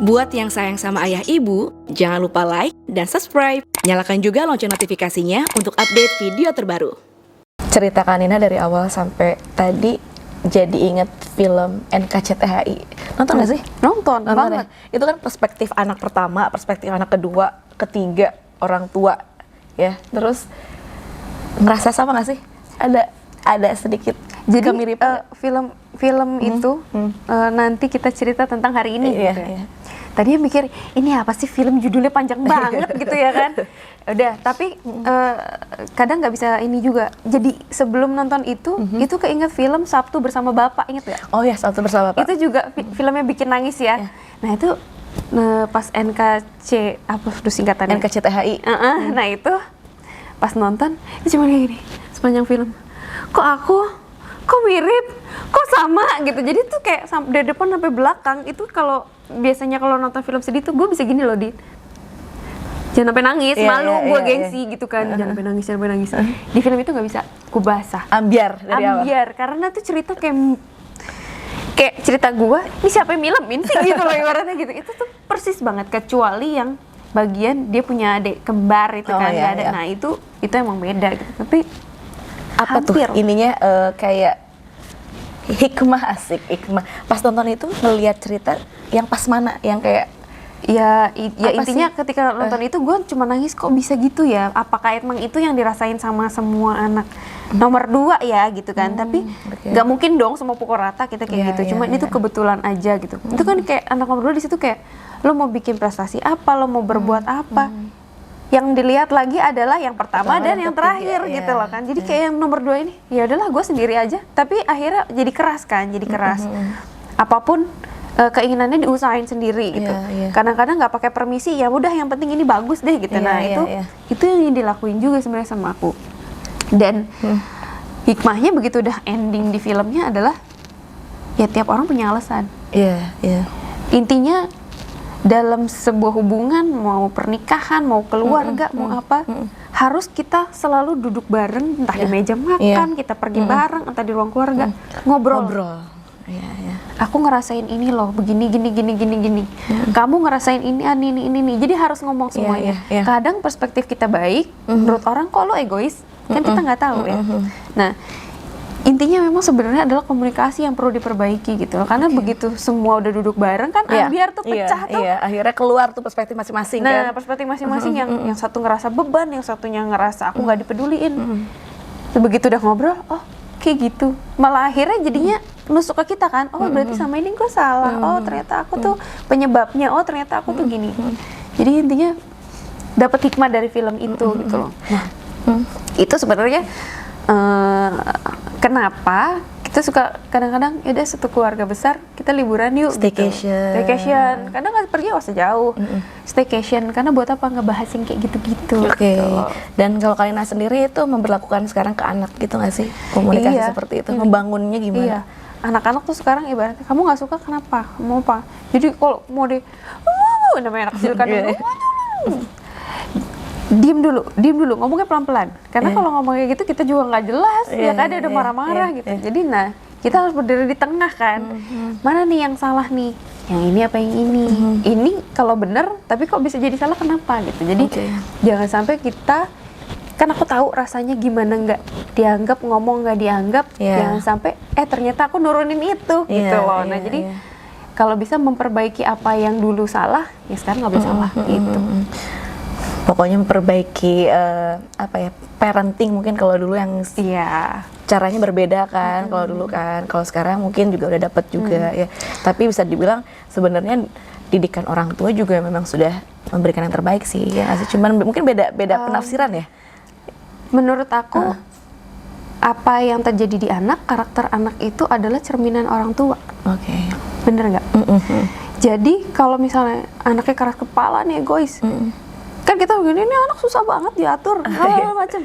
Buat yang sayang sama ayah ibu, jangan lupa like dan subscribe. Nyalakan juga lonceng notifikasinya untuk update video terbaru. Cerita Kanina dari awal sampai tadi jadi inget film NKCTHI. Nonton gak sih? Nonton banget. Ya? Itu kan perspektif anak pertama, perspektif anak kedua, ketiga, orang tua, ya. Terus ngerasa sama gak sih? Ada sedikit Jadi kemiripan. film itu nanti kita cerita tentang hari ini Iya, gitu ya. iya. Tadinya mikir ini apa sih, film judulnya panjang banget gitu ya kan. Udah, tapi kadang nggak bisa ini juga. Jadi sebelum nonton itu keinget film Sabtu Bersama Bapak, inget gak? Oh ya, Sabtu Bersama Bapak. Itu juga filmnya bikin nangis ya. Nah itu pas NKC apa tuh singkatannya? NKCTHI. Nah itu pas nonton itu cuma kayak gini sepanjang film. Kok mirip, kok sama gitu. Jadi tuh kayak dari depan sampai belakang itu kalau biasanya kalau nonton film sedih tuh gue bisa gini loh, Dit. Jangan sampai nangis, malu gue gengsi gitu kan. Jangan sampai nangis, Di film itu nggak bisa, gue basah. Ambiar dari awal. Ambiar, karena tuh cerita kayak cerita gue, ini siapa yang milemin sih gitu loh ibaratnya gitu. Itu tuh persis banget, kecuali yang bagian dia punya adik kembar itu kan, iya, nggak ada. iya. Nah itu emang beda gitu. Tapi Apa hampir. tuh ininya kayak hikmah pas nonton itu ngelihat cerita yang pas mana yang kayak Ya Apa intinya sih? ketika nonton itu gue cuma nangis, kok bisa gitu ya? Apakah emang itu yang dirasain sama semua anak nomor 2 ya gitu kan? Tapi nggak mungkin dong semua pukul rata kita kayak gitu. Cuma itu kebetulan aja gitu. Itu kan kayak anak nomor 2 di situ kayak lo mau bikin prestasi apa, lo mau berbuat apa? Yang dilihat lagi adalah yang pertama dan yang terakhir ketiga, gitu loh kan. Jadi kayak yang nomor 2 ini ya udahlah gue sendiri aja. Tapi akhirnya jadi keras kan, jadi keras. Apapun keinginannya diusahain sendiri gitu. Kadang-kadang nggak pakai permisi, ya udah yang penting ini bagus deh gitu. Itu yang dilakuin juga sebenarnya sama aku. Dan hikmahnya begitu udah ending di filmnya adalah ya tiap orang punya alasan. Intinya dalam sebuah hubungan, mau pernikahan, mau keluarga, mau apa, harus kita selalu duduk bareng, entah di meja makan, kita pergi bareng, entah di ruang keluarga, ngobrol. Aku ngerasain ini loh, begini, gini. Kamu ngerasain ini. Jadi harus ngomong semuanya. Kadang perspektif kita baik, menurut orang kok lo egois, kan kita nggak tahu ya. Nah, intinya memang sebenarnya adalah komunikasi yang perlu diperbaiki gitu loh. Karena begitu semua udah duduk bareng kan, ambiar tuh pecah tuh. Akhirnya keluar tuh perspektif masing-masing kan. Nah, perspektif masing-masing yang satu ngerasa beban, yang satunya ngerasa aku nggak dipeduliin. Begitu udah ngobrol, oh kayak gitu. Malah akhirnya jadinya nusuk ke kita kan, oh berarti sama ini gue salah, oh ternyata aku tuh penyebabnya, oh ternyata aku tuh gini. Jadi intinya dapat hikmah dari film itu gitu loh. Nah, itu sebenarnya kenapa kita suka kadang-kadang ya udah satu keluarga besar kita liburan yuk staycation. Kadang nggak pergi usah jauh, staycation karena buat apa, ngebahas yang kayak gitu-gitu. Gitu. Dan kalau Kanina sendiri itu memperlakukan sekarang ke anak gitu nggak sih, komunikasi seperti itu, membangunnya gimana? Anak-anak tuh sekarang ibaratnya kamu nggak suka kenapa, mau apa? Jadi kalau mau namanya anak kecil kan diem dulu, ngomongnya pelan-pelan. Karena kalau ngomong kayak gitu kita juga nggak jelas, ya kan ada marah-marah gitu. Jadi kita harus berdiri di tengah kan. Mana nih yang salah nih? Yang ini apa yang ini? Ini kalau bener, tapi kok bisa jadi salah kenapa gitu. Jadi jangan sampai kita, kan aku tahu rasanya gimana nggak dianggap, ngomong nggak dianggap. Jangan sampai ternyata aku nurunin itu gitu loh. Nah jadi kalau bisa memperbaiki apa yang dulu salah, ya sekarang nggak boleh salah gitu. Pokoknya memperbaiki parenting mungkin kalau dulu yang caranya berbeda kan, kalau dulu kan, kalau sekarang mungkin juga udah dapat juga ya. Tapi bisa dibilang sebenarnya didikan orang tua juga memang sudah memberikan yang terbaik sih ya. Cuman mungkin beda penafsiran ya. Menurut aku apa yang terjadi di anak, karakter anak itu adalah cerminan orang tua. Bener nggak? Jadi kalau misalnya anaknya keras kepala nih, egois, kan kita begini, ini anak susah banget diatur, hal macam.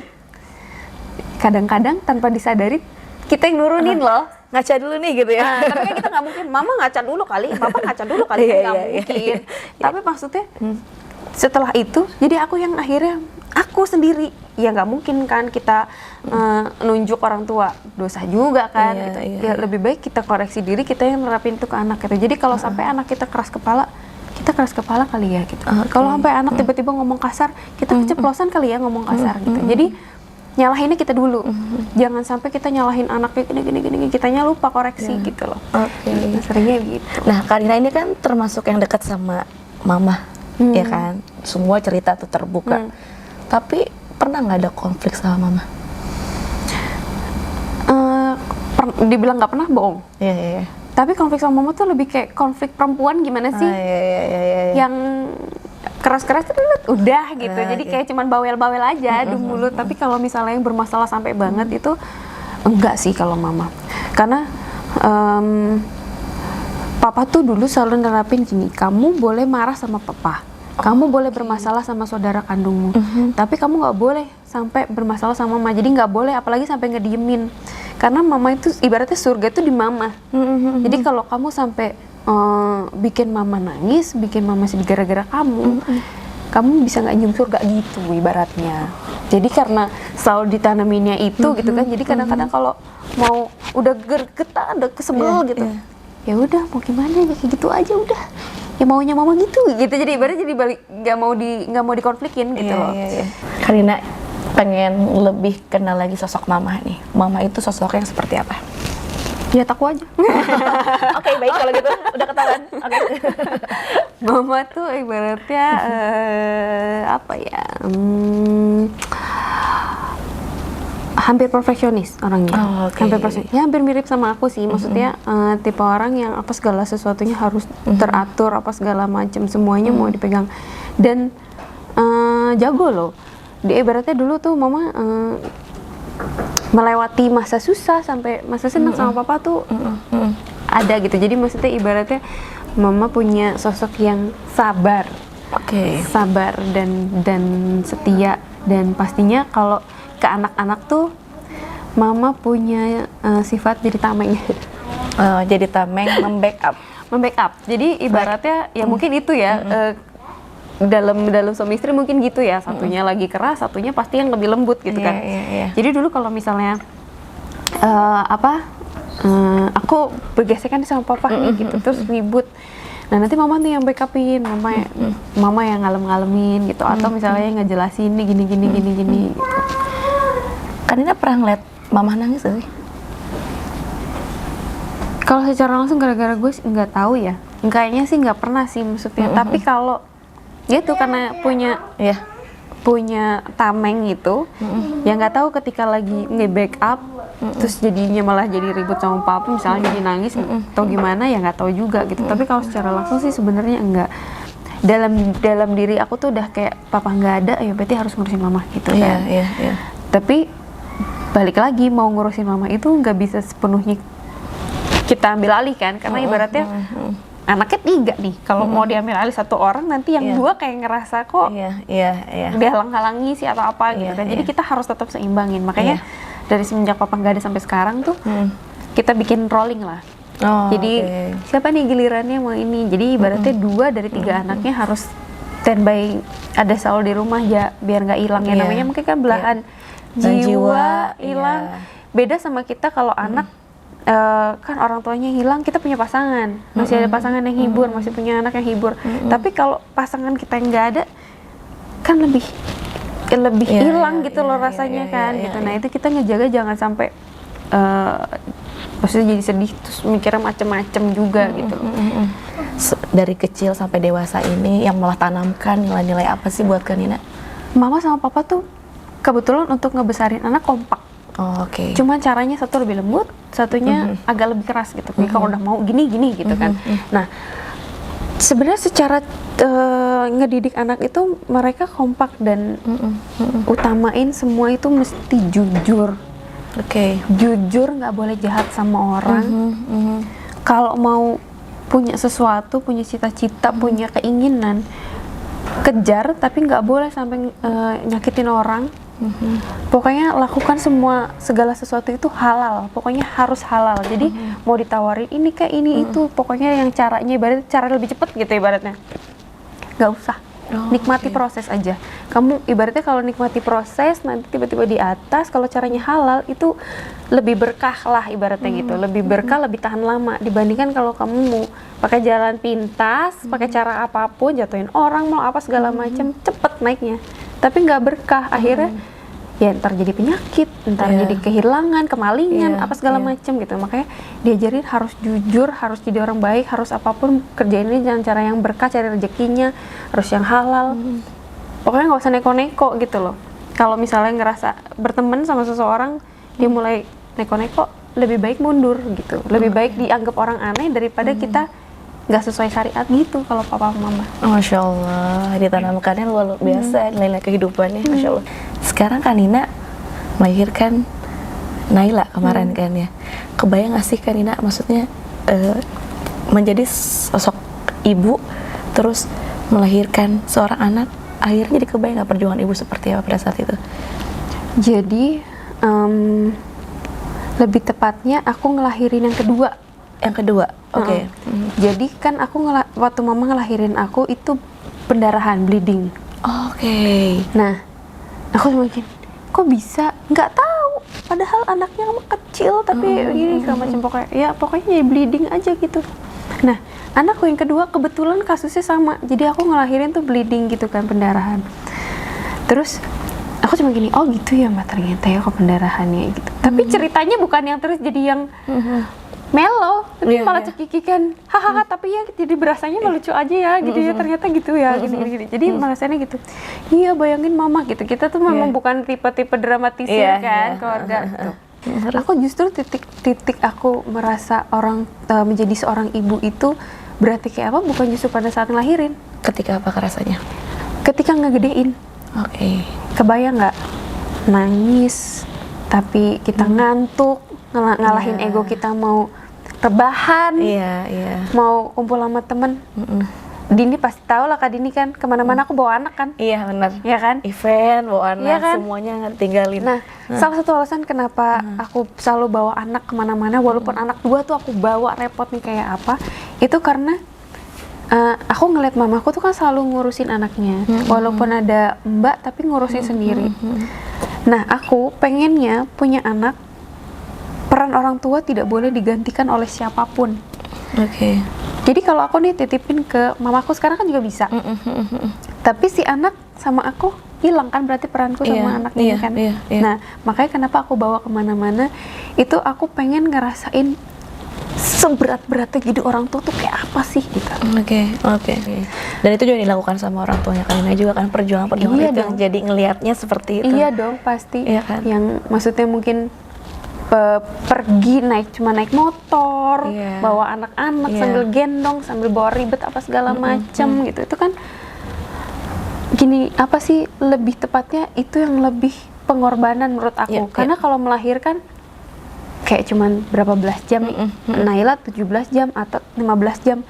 Kadang-kadang tanpa disadari kita yang nurunin loh. Ngaca dulu nih gitu ya. Tapi kan kita nggak mungkin, mama ngaca dulu kali, papa ngaca dulu kali, nggak mungkin. Tapi maksudnya setelah itu, jadi aku yang akhirnya aku sendiri, ya nggak mungkin kan kita nunjuk orang tua, dosa juga kan gitu. Ya lebih baik kita koreksi diri, kita yang nerapin itu ke anak gitu. Jadi kalau sampai anak kita keras kepala kali ya gitu. Kalau sampai anak tiba-tiba ngomong kasar, kita keceplosan kali ya ngomong kasar gitu. Jadi nyalahinnya kita dulu, jangan sampai kita nyalahin anaknya gini, kitanya lupa koreksi gitu loh. Nah, seringnya gitu. Nah, Karina ini kan termasuk yang dekat sama mama, ya kan? Semua cerita tuh terbuka. Tapi pernah nggak ada konflik sama mama? Dibilang nggak pernah, bohong. Iya. Tapi konflik sama mama tuh lebih kayak konflik perempuan gimana sih? Iya. Yang keras-keras udah gitu. Jadi kayak cuman bawel-bawel aja adu mulut. Tapi kalau misalnya yang bermasalah sampai banget itu enggak sih kalau mama. Karena papa tuh dulu selalu nerapin gini, kamu boleh marah sama papa, kamu boleh bermasalah sama saudara kandungmu, tapi kamu nggak boleh sampai bermasalah sama mama. Jadi nggak boleh, apalagi sampai ngediemin. Karena mama itu ibaratnya surga itu di mama. Jadi kalau kamu sampai bikin mama nangis, bikin mama sedih gara-gara kamu, kamu bisa nggak nyium surga gitu ibaratnya. Jadi karena selalu ditanaminnya itu gitu kan, jadi kadang-kadang kalau mau udah gergetan, udah kesebel gitu, ya udah mau gimana ya kayak gitu aja udah, ya maunya mama gitu. Jadi ibaratnya jadi balik nggak mau dikonflikin gitu loh. Karina pengen lebih kenal lagi sosok mama nih. Mama itu sosok yang seperti apa? Ya takut aja. Oke, baik kalau gitu udah ketahuan. Oke. Mama tuh ibaratnya apa ya? Hampir perfeksionis orangnya. Hampir perfeksionis. Ya hampir mirip sama aku sih. Maksudnya tipe orang yang apa segala sesuatunya harus teratur, apa segala macam semuanya mau dipegang. Dan jago loh. Dia ibaratnya dulu tuh mama melewati masa susah sampai masa senang sama papa tuh ada gitu. Jadi maksudnya ibaratnya mama punya sosok yang sabar, sabar dan setia, dan pastinya kalau ke anak-anak tuh mama punya sifat jadi tameng. Jadi tameng, membackup. Jadi ibaratnya ya mungkin itu ya. Dalam suami istri mungkin gitu ya, satunya lagi keras, satunya pasti yang lebih lembut gitu kan. Jadi dulu kalau misalnya aku bergesekan sama papa nih gitu, terus ribut, nah nanti mama nih yang backupin, mama yang ngalem-ngalemin gitu, atau misalnya ngejelasin nih gini gitu. Karina pernah ngeliat mama nangis gak sih? Kalau secara langsung gara-gara gue nggak tahu ya, kayaknya sih nggak pernah sih maksudnya. Tapi kalau gitu karena punya tameng gitu, ya nggak tahu ketika lagi nge-backup terus jadinya malah jadi ribut sama papa, misalnya jadi nangis atau gimana ya nggak tahu juga gitu. Tapi kalau secara langsung sih sebenarnya enggak. Dalam diri aku tuh udah kayak papa nggak ada, ya berarti harus ngurusin mama gitu kan. Tapi balik lagi mau ngurusin mama itu nggak bisa sepenuhnya kita ambil alih kan, karena ibaratnya anaknya 3 nih, kalau mau diambil alih 1 orang, nanti yang 2 kayak ngerasa kok dihalang-halangi sih atau apa gitu kan. Jadi kita harus tetap seimbangin. Makanya dari semenjak papa nggak ada sampai sekarang tuh kita bikin rolling lah. Jadi siapa nih gilirannya mau ini. Jadi ibaratnya 2 dari 3 anaknya harus standby, ada selalu di rumah ya, biar nggak hilang ya. Namanya mungkin kan belahan jiwa hilang. Beda sama kita kalau anak kan orang tuanya hilang, kita punya pasangan, masih ada pasangan yang hibur, masih punya anak yang hibur. Tapi kalau pasangan kita yang nggak ada, kan lebih hilang gitu loh rasanya kan. Gitu. Nah itu kita ngejaga jangan sampai maksudnya jadi sedih terus mikirnya macem-macem juga gitu loh. Dari kecil sampai dewasa ini yang malah tanamkan nilai-nilai apa sih buat Karina? Mama sama papa tuh kebetulan untuk ngebesarin anak kompak. Cuman caranya satu lebih lembut, satunya agak lebih keras gitu. Jadi kalau udah mau gini gitu kan. Nah, sebenarnya secara ngedidik anak itu mereka kompak dan utamain semua itu mesti jujur. Jujur, nggak boleh jahat sama orang. Kalau mau punya sesuatu, punya cita-cita, punya keinginan, kejar, tapi nggak boleh sampai nyakitin orang. Pokoknya lakukan segala sesuatu itu halal, pokoknya harus halal. Jadi mau ditawarin ini kayak ini itu, pokoknya yang caranya ibaratnya cara lebih cepet gitu ibaratnya. Nggak usah. Nikmati proses aja. Kamu ibaratnya kalau nikmati proses, nanti tiba-tiba di atas, kalau caranya halal itu lebih berkah lah ibaratnya gitu. Lebih berkah, lebih tahan lama dibandingkan kalau kamu mau pakai jalan pintas, pakai cara apapun, jatuhin orang, mau apa segala macam, cepet naiknya. Tapi nggak berkah, akhirnya ya ntar jadi penyakit, ntar jadi kehilangan, kemalingan, apa segala macam gitu. Makanya diajarin harus jujur, harus jadi orang baik, harus apapun kerjainnya jangan cara yang berkah, cari rezekinya harus yang halal. Pokoknya nggak usah neko-neko gitu loh. Kalau misalnya ngerasa berteman sama seseorang, dia mulai neko-neko, lebih baik mundur gitu. Lebih baik dianggap orang aneh daripada kita nggak sesuai syariat gitu kalau papa mama. Masya Allah, ditanamkannya luar biasa nilai-nilai kehidupannya. Masya Allah. Sekarang Kanina melahirkan Naila kemarin kan ya. Kebayang gak sih Kanina, maksudnya menjadi sosok ibu terus melahirkan seorang anak, akhirnya jadi kebayang gak perjuangan ibu seperti apa pada saat itu? Jadi lebih tepatnya aku ngelahirin yang kedua. Yang kedua, oke. Jadi kan aku waktu mama ngelahirin aku itu pendarahan, bleeding. Oke. Nah, aku cuma mikir, kok bisa? Nggak tahu. Padahal anaknya mah kecil, tapi gini segala macam pokoknya jadi bleeding aja gitu. Nah, anakku yang kedua kebetulan kasusnya sama. Jadi aku ngelahirin tuh bleeding gitu kan, pendarahan. Terus aku cuma gini, oh gitu ya mbak, ternyata ya kok pendarahannya gitu. Tapi ceritanya bukan yang terus jadi yang melo, tapi malah cekikikan, hahaha, tapi ya jadi berasanya lucu aja ya, gitu ya, ternyata gitu ya, gini. Jadi merasanya gitu, iya bayangin mama gitu, kita tuh memang bukan tipe-tipe dramatisir kan, keluarga gitu. Aku justru titik aku merasa menjadi seorang ibu itu berarti kayak apa, bukan justru pada saat ngelahirin. Ketika apa rasanya? Ketika ngegedein. Oke. Kebayang nggak? Nangis, tapi kita ngantuk, ngalahin ego kita, mau rebahan, mau kumpul sama temen. Dini pasti tahu lah Kak Dini kan, kemana-mana aku bawa anak kan. Iya benar. Iya kan? Event, bawa anak, Iya kan? semuanya tinggalin. Nah, salah satu alasan kenapa aku selalu bawa anak kemana-mana, walaupun anak dua tuh aku bawa repot nih kayak apa, itu karena aku ngeliat mamaku tuh kan selalu ngurusin anaknya, walaupun ada mbak tapi ngurusin sendiri. Nah, aku pengennya punya anak, peran orang tua tidak boleh digantikan oleh siapapun. Oke. Jadi kalau aku nih titipin ke mamaku sekarang kan juga bisa. Tapi si anak sama aku hilang kan, berarti peranku sama anaknya ini kan. Nah, makanya kenapa aku bawa kemana-mana, itu aku pengen ngerasain seberat-beratnya jadi orang tua tuh kayak apa sih gitu. Oke. Dan itu juga dilakukan sama orang tuanya Kanina juga kan, perjuangan-perjuangan itu yang jadi ngelihatnya seperti itu. Iya dong, pasti. Iya kan? Yang maksudnya mungkin pergi cuma naik motor, bawa anak-anak sambil gendong, sambil bawa ribet apa segala macam gitu. Itu kan gini, apa sih, lebih tepatnya itu yang lebih pengorbanan menurut aku. Karena kalau melahirkan kayak cuman berapa belas jam, Naila 17 jam atau 15 jam,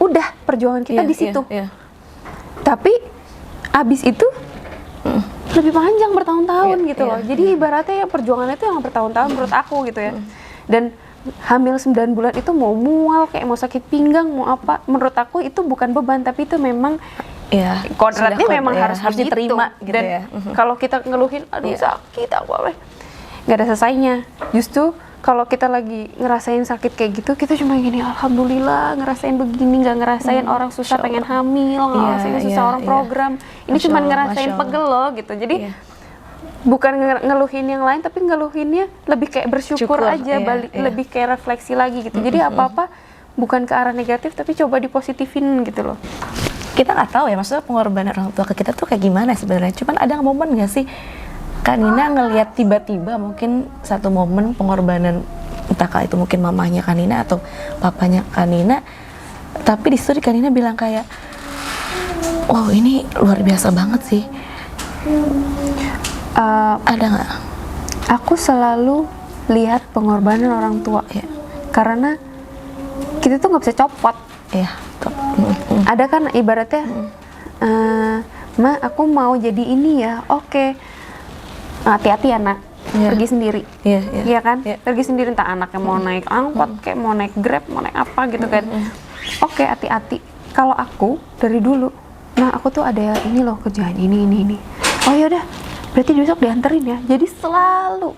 udah perjuangan kita di situ. Tapi abis itu lebih panjang, bertahun-tahun gitu loh. Jadi ibaratnya perjuangan itu yang bertahun-tahun menurut aku gitu ya. Dan hamil 9 bulan itu mau mual, kayak mau sakit pinggang, mau apa, menurut aku itu bukan beban, tapi itu memang kodratnya memang harus diterima gitu. Dan kalau kita ngeluhin, aduh sakit apa, nggak ada selesainya. Justru kalau kita lagi ngerasain sakit kayak gitu, kita cuma gini, alhamdulillah ngerasain begini, nggak ngerasain orang susah pengen hamil, ngerasain susah orang program. Ini cuma ngerasain pegel loh gitu. Jadi bukan ngeluhin yang lain, tapi ngeluhinnya lebih kayak bersyukur aja, lebih kayak refleksi lagi gitu. Jadi apa-apa bukan ke arah negatif, tapi coba dipositifin gitu loh. Kita nggak tahu ya, maksudnya pengorbanan orang tua ke kita tuh kayak gimana sebenarnya. Cuman ada momen nggak sih Kanina ngelihat tiba-tiba mungkin satu momen pengorbanan, entahkah itu mungkin mamanya Kanina atau papanya Kanina, tapi di situ Kanina bilang kayak, wow ini luar biasa banget sih. Ada nggak? Aku selalu lihat pengorbanan orang tua, karena kita tuh nggak bisa copot. Ada kan ibaratnya, Ma aku mau jadi ini ya, oke. Hati-hati ya nak, pergi sendiri, iya kan? Pergi sendiri, entah anaknya mau naik angkot, kayak mau naik Grab, mau naik apa gitu kan. Oke, hati-hati. Kalau aku dari dulu nah aku tuh ada ini loh kerjaan ini. Oh ya udah, berarti besok dianterin ya. Jadi selalu.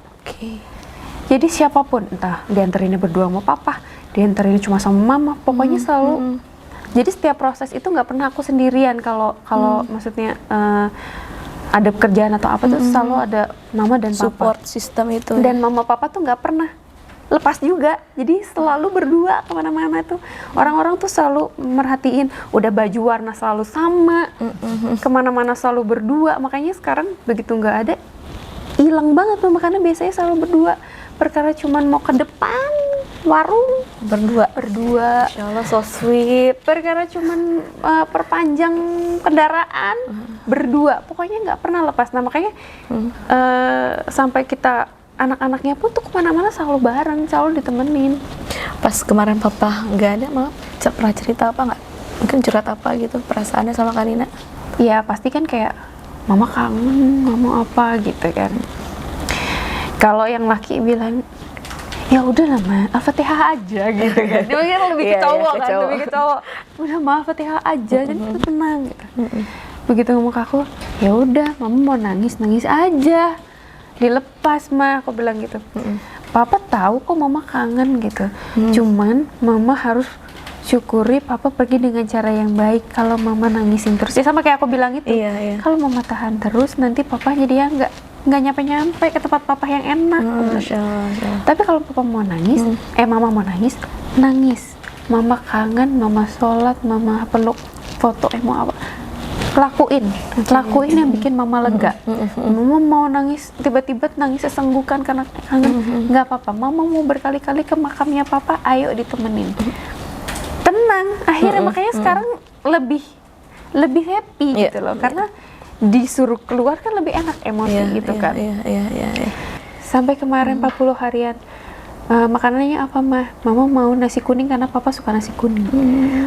Jadi siapapun, entah dianterinnya berdua sama papa, dianterinnya cuma sama mama, pokoknya selalu. Jadi setiap proses itu nggak pernah aku sendirian. Kalau maksudnya ada pekerjaan atau apa tuh selalu ada mama dan papa. Support system itu. Dan mama papa tuh nggak pernah lepas juga. Jadi selalu berdua kemana-mana tuh. Orang-orang tuh selalu merhatiin. Udah baju warna selalu sama. Kemana-mana selalu berdua. Makanya sekarang begitu nggak ada, hilang banget tuh. Makanya biasanya selalu berdua. Perkara cuman mau ke depan warung berdua. Insya Allah so sweet. Perkara cuman perpanjang kendaraan berdua. Pokoknya nggak pernah lepas. Nah makanya sampai kita anak-anaknya pun tuh kemana-mana selalu bareng, selalu ditemenin. Pas kemarin papa nggak ada, Mama pernah cerita apa nggak? Mungkin curhat apa gitu perasaannya sama Kanina? Ya pasti kan kayak mama kangen, mama apa gitu kan. Kalau yang laki bilang ya udah lah Ma, Al-Fatihah aja gitu kan. Dia mungkin lebih ke cowok kan, lebih ke cowok. Udah Ma, Al-Fatihah aja, jadi itu tenang gitu. Begitu ngomong ke aku, ya udah mama mau nangis aja. Dilepas Ma, aku bilang gitu. Papa tahu kok mama kangen gitu. Cuman mama harus syukuri papa pergi dengan cara yang baik. Kalau mama nangisin terus, ya sama kayak aku bilang itu. Kalau mama tahan terus, nanti papa jadi nggak nyampe ke tempat papa yang enak. Tapi kalau papa mau nangis, mama mau nangis. Mama kangen, mama sholat, mama peluk, foto, mau apa? Lakuin yang bikin mama lega. Mama mau nangis, tiba-tiba nangis sesenggukan karena kangen, nggak apa-apa. Mama mau berkali-kali ke makamnya papa, ayo ditemenin. Tenang, akhirnya makanya sekarang lebih happy gitu loh, karena disuruh keluar kan lebih enak emosi gitu kan. Sampai kemarin 40 harian. Makanannya apa Mah? Mama mau nasi kuning karena papa suka nasi kuning.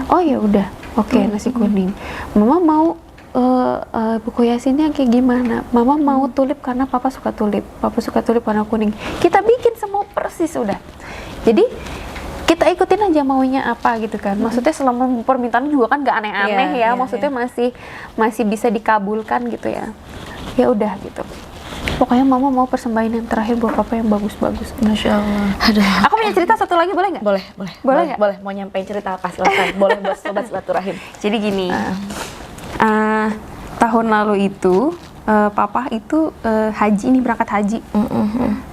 Oh ya udah, oke, nasi kuning. Mama mau buku yasinnya kayak gimana? Mama mau tulip karena papa suka tulip. Papa suka tulip warna kuning. Kita bikin semua persis udah. Jadi kita ikutin aja maunya apa gitu kan. Maksudnya selama permintaan juga kan nggak aneh-aneh ya. Maksudnya masih bisa dikabulkan gitu ya. Ya udah gitu. Pokoknya mama mau persembahan yang terakhir buat papa yang bagus-bagus. Masya Allah. Aduh. Aku punya cerita satu lagi, boleh nggak? Boleh nggak? Boleh. Mau nyampein cerita apa silakan. Boleh buat sobat silaturahim. Jadi gini, tahun lalu itu papa itu haji, berangkat haji.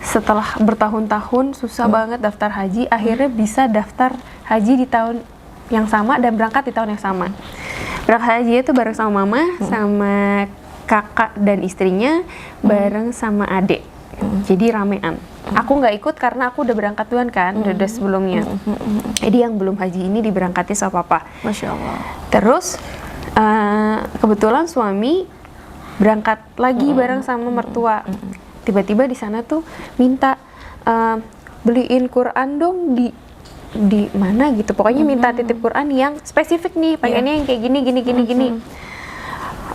Setelah bertahun-tahun susah banget daftar haji, akhirnya bisa daftar haji di tahun yang sama dan berangkat di tahun yang sama. Berangkat haji itu bareng sama mama, sama kakak dan istrinya, bareng sama adik. Jadi ramean. Aku nggak ikut karena aku udah berangkat duluan kan, udah sebelumnya. Jadi yang belum haji ini diberangkati sama papa. Masya Allah. Terus kebetulan suami berangkat lagi bareng sama mertua. Tiba-tiba di sana tuh minta beliin Quran dong di mana gitu. Pokoknya minta titip Quran yang spesifik nih, pengennya yang kayak gini.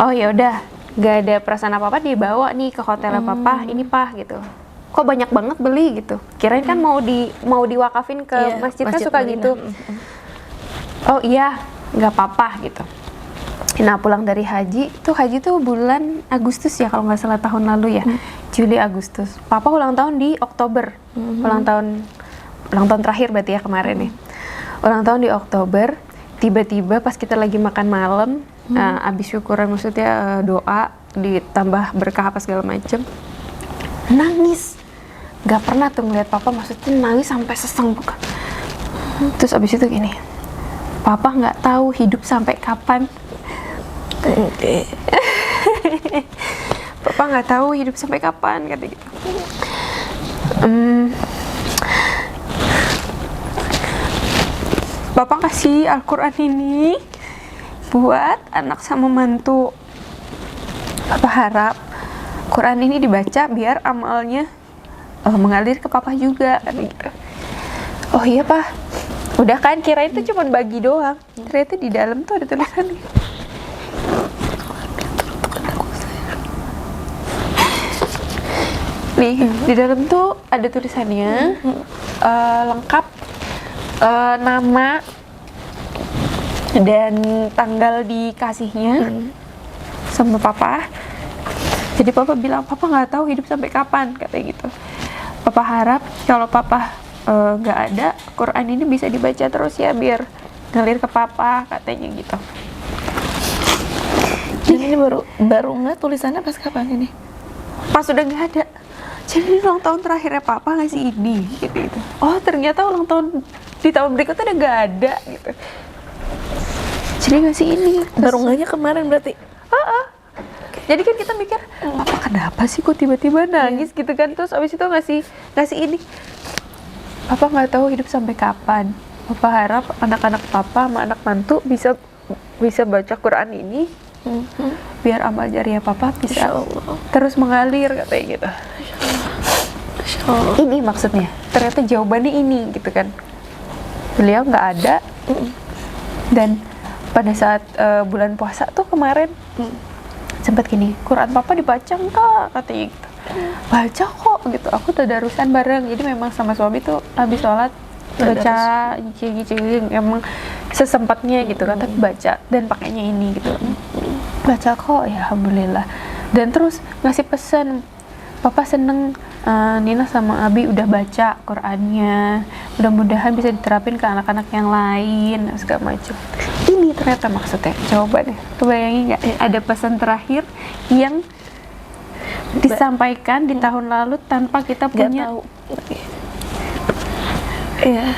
Oh ya udah, nggak ada perasaan apa-apa, dibawa nih ke hotelnya papa. Ini Pak gitu. Kok banyak banget beli gitu. Kirain kan mau diwakafin ke masjidnya, suka gitu. Oh iya, nggak apa-apa gitu. Nah pulang dari haji tuh bulan Agustus ya kalau nggak salah tahun lalu ya, Juli Agustus. Papa ulang tahun di Oktober, ulang tahun terakhir berarti ya kemarin ya. Ulang tahun di Oktober. Tiba-tiba pas kita lagi makan malam, abis syukuran maksudnya doa ditambah berkah apa segala macem, nangis. Gak pernah tuh ngeliat papa maksudnya nangis sampai sesenggukan. Terus abis itu gini, papa nggak tahu hidup sampai kapan. Papa nggak tahu hidup sampai kapan, kata gitu. Papa kasih Al-Quran ini buat anak sama mantu. Papa harap Quran ini dibaca biar amalnya mengalir ke papa juga, kata gitu. Oh iya Pak, udah kan kira itu cuma bagi doang, ternyata di dalam tuh ada tulisannya. Nih, di dalam tuh ada tulisannya lengkap, nama dan tanggal dikasihnya sama papa. Jadi papa bilang, papa nggak tahu hidup sampai kapan, katanya gitu. Papa harap kalau papa nggak ada, Quran ini bisa dibaca terus ya, biar ngalir ke papa, katanya gitu. Dan ini baru nggak tulisannya pas kapan ini? Pas udah nggak ada. Jadi ini ulang tahun terakhirnya papa ngasih ini, gitu. Oh ternyata ulang tahun di tahun berikutnya udah nggak ada, gitu. Jadi ngasih ini. Baru nggaknya kemarin berarti? Jadi kan kita mikir, papa kenapa sih kok tiba-tiba nangis gitu kan? Terus abis itu ngasih ini. Papa nggak tahu hidup sampai kapan. Papa harap anak-anak papa sama anak mantu bisa baca Quran ini, biar amal jariah papa bisa terus mengalir, katanya gitu. Ini maksudnya. Ternyata jawabannya ini, gitu kan. Beliau nggak ada. Dan pada saat bulan puasa tuh kemarin, sempat gini, Quran papa dibaca enggak, katanya gitu. Baca kok, gitu. Aku tadarusan bareng. Jadi memang sama suami tuh habis sholat baca nyicil-nyicil, emang sesempatnya gitu kan, tapi baca dan pakainya ini gitu. Baca kok, ya alhamdulillah. Dan terus ngasih pesan, papa seneng Nina sama Abi udah baca Qurannya, mudah-mudahan bisa diterapin ke anak-anak yang lain, segala macam. Ini ternyata maksudnya, coba deh, kebayangin nggak ada pesan terakhir yang disampaikan di tahun lalu tanpa kita punya. Tahu. Iya,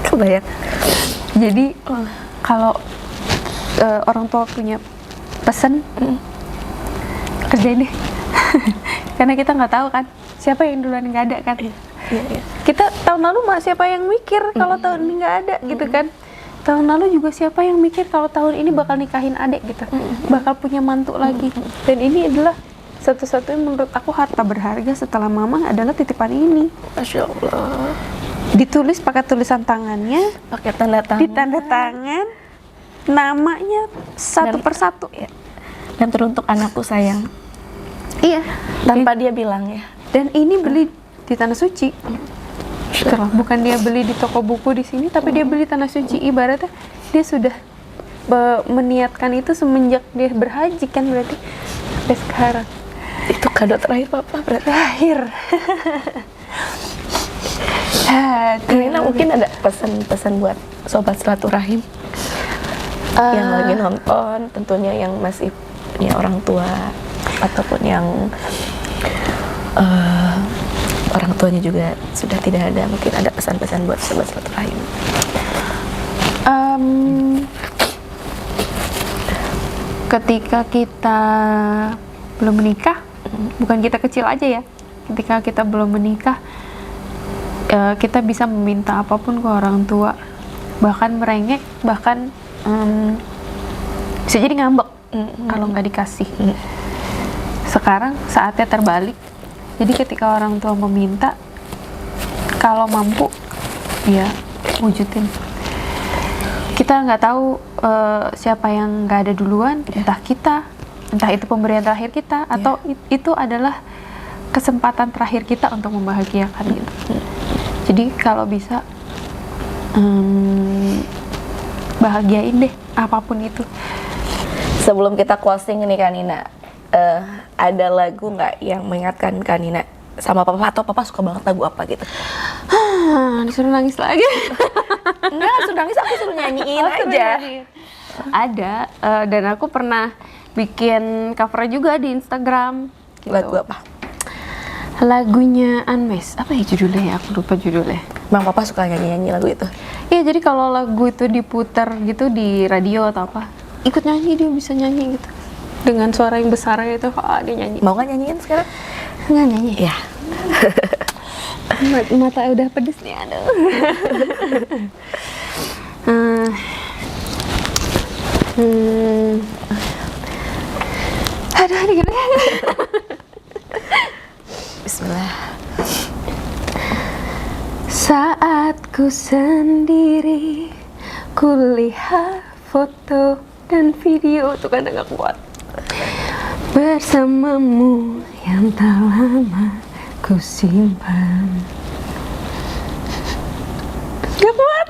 kebayang. Jadi kalau orang tua punya pesan, kerjain deh. Karena kita nggak tahu kan siapa yang duluan nggak ada kan. Iya. Kita tahun lalu siapa yang mikir kalau tahun ini nggak ada, gitu kan. Tahun lalu juga siapa yang mikir kalau tahun ini bakal nikahin adik gitu, bakal punya mantu lagi. Dan ini adalah satu-satunya menurut aku harta berharga setelah mama adalah titipan ini. Masya Allah. Ditulis pakai tulisan tangannya, Pakai tanda tangan. ditanda tangan, namanya satu persatu. Ya. Dan teruntuk anakku sayang. Iya. Tanpa dia bilang ya. Dan ini beli di tanah suci. Gitu loh. Bukan dia beli di toko buku di sini, tapi dia beli tanah suci. Ibaratnya dia sudah meniatkan itu semenjak dia berhaji kan, berarti sampai sekarang. Itu kado terakhir papa berarti. Terakhir. Nina mungkin ada pesan-pesan buat sobat silaturahim yang lagi nonton, tentunya yang masih punya orang tua ataupun yang orang tuanya juga sudah tidak ada, mungkin ada pesan-pesan buat sobat silaturahim. Ketika kita belum menikah, bukan kita kecil aja ya, ketika kita belum menikah, kita bisa meminta apapun ke orang tua, bahkan merengek, bahkan bisa jadi ngambek kalau nggak dikasih. Sekarang saatnya terbalik. Jadi ketika orang tua meminta, kalau mampu, ya wujudin. Kita nggak tahu siapa yang nggak ada duluan, entah kita, entah itu pemberian terakhir kita, atau itu adalah kesempatan terakhir kita untuk membahagiakan gitu. Jadi kalau bisa bahagiain deh apapun itu. Sebelum kita closing ini Kak Nina, ada lagu nggak yang mengingatkan Kak Nina sama papa, atau papa suka banget lagu apa gitu? Disuruh nangis lagi. Enggak, suruh nangis, aku suruh nyanyiin aja. Nyanyiin. Ada, dan aku pernah bikin cover juga di Instagram gitu. Lagu apa? Lagunya Unmesh, apa ya judulnya ya? Aku lupa judulnya. Bang papa suka nyanyi lagu itu? Iya, jadi kalau lagu itu diputar gitu di radio atau apa, ikut nyanyi, dia bisa nyanyi gitu dengan suara yang besar gitu. Dia nyanyi. Mau nggak nyanyiin sekarang? Nggak nyanyi Ya. Mata udah pedes nih, aduh. Aduh, gimana? Bismillah. Saat ku sendiri, kulihat foto dan video, tuh kan gak kuat, bersamamu yang tak lama ku simpan. Gak kuat.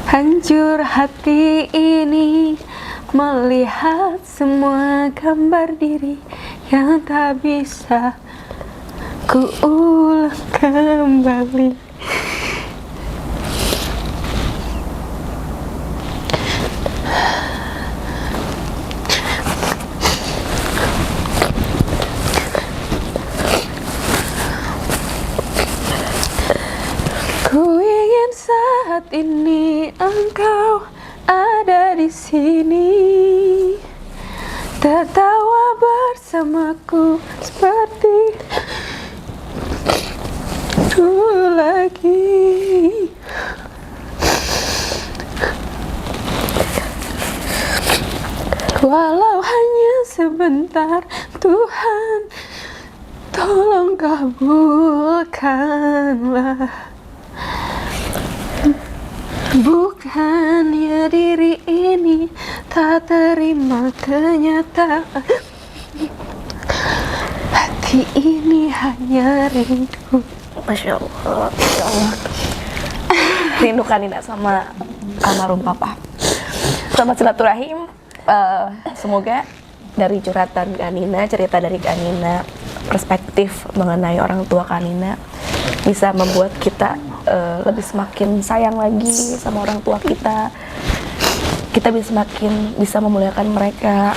Hancur hati ini melihat semua gambar diri yang tak bisa ku ulang kembali. Ku ingin saat ini engkau ada di sini, tertawa bersamaku seperti dulu lagi. Walau hanya sebentar, Tuhan, tolong kabulkanlah. Bukannya diri ini tak terima kenyataan, hati ini hanya rindu. Masya Allah, Masya Allah. Rindu Kanina sama almarhum papa. Sobat silaturahim, semoga dari curhatan Kanina, cerita dari Kanina, perspektif mengenai orang tua Kanina bisa membuat kita lebih semakin sayang lagi sama orang tua kita. Kita bisa semakin bisa memuliakan mereka,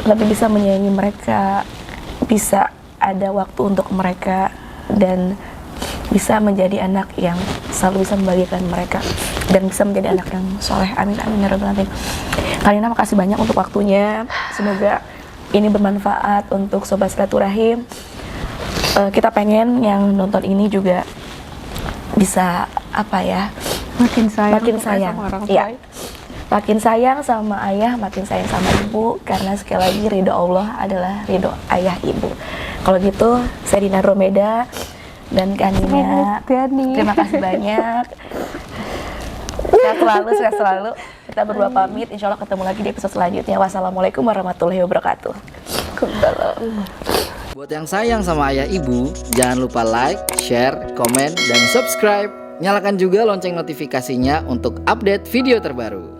lebih bisa menyayangi mereka, bisa ada waktu untuk mereka, dan bisa menjadi anak yang selalu bisa membagikan mereka dan bisa menjadi anak yang soleh. Amin amin ya rabbal alamin. Kanina, makasih banyak untuk waktunya. Semoga ini bermanfaat untuk sobat silaturahim. Kita pengen yang nonton ini juga bisa Makin sayang sama orang tua. Iya. Makin sayang sama ayah, makin sayang sama ibu, karena sekali lagi ridho Allah adalah ridho ayah ibu. Kalau gitu, saya Dina Romeda dan Kanina, terima kasih banyak. Sehat selalu. Kita berdua pamit. Insya Allah ketemu lagi di episode selanjutnya. Wassalamualaikum warahmatullahi wabarakatuh. Buat yang sayang sama ayah ibu, jangan lupa like, share, komen, dan subscribe. Nyalakan juga lonceng notifikasinya untuk update video terbaru.